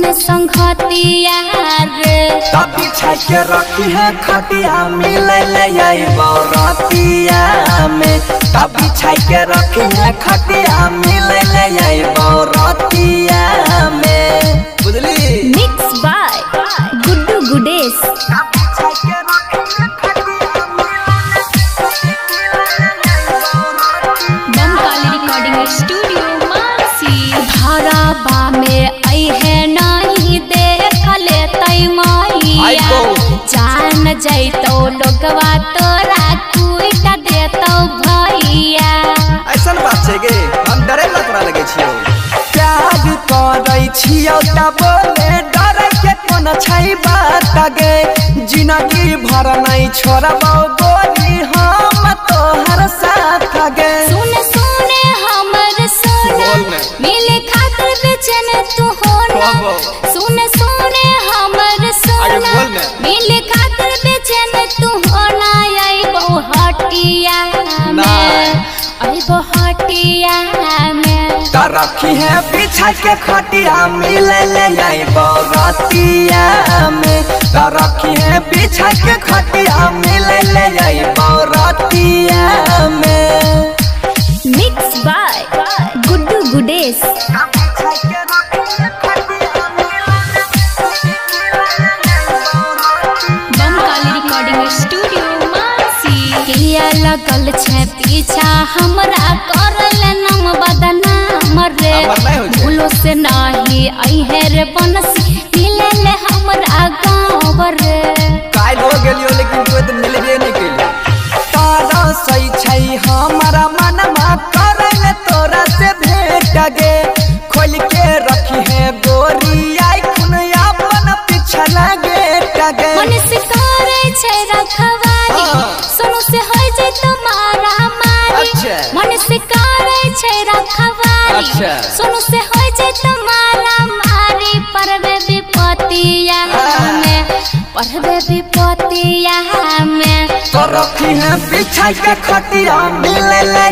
सुन संगतिया रे तभी के रखी है खटिया मिले ले बरतिया में तभी के रखी है खटिया मिले ले बरतिया में बुझली। Mix by Guddu Gudesh Bamkali recording studio Mansi धाराबा में आई है नहीं देख ले तई मैया जान जैतो लोगवा तोरा कुइट देतो भैया। ऐसा बात है गे हम डरे ना तोरा लगे छियो प्यार करै छियो तब बोले डर के कोन छै बात गे जिंदगी भर नहीं छोड़बौ गोरी हम तोहर साथ गे। सुन सुने हमर सोना मिले खातिर बेचैन तू होना सुन सुने हमर सोना मिले खातिर बेचैन तू होना आई बहु हटिया में आई बहु हटिया में रखी है पीछा के खटिया मिले ले बरतिया में रखी है पीछा के खटिया मिले ले बरतिया में। Mix by Guddu Gudesh Bamkali recording studio Mansi किया लगल छे पीछा हमरा करल नाम बदनाम रे भूलो से नहीं आई है रे बनसी मिले ले हमरा गाँव रे काल हो गेलियो लेकिन कोई तो मिलबे नहीं केलियो तारा सही छै हमारा मनमा करल तोरा से भेट गे खोल के रखी है गोरी आई कुन अपन पीछा लगे टगे मन से करे छै रखवारी सुनो से होय जे तुम्हारा मारी मन से करे छै रखवारी सुनो से होय जे तुम्हारा मारी परवे विपतिया में परवे विपतिया में तो रखी है पीछा के खटिया मिले ले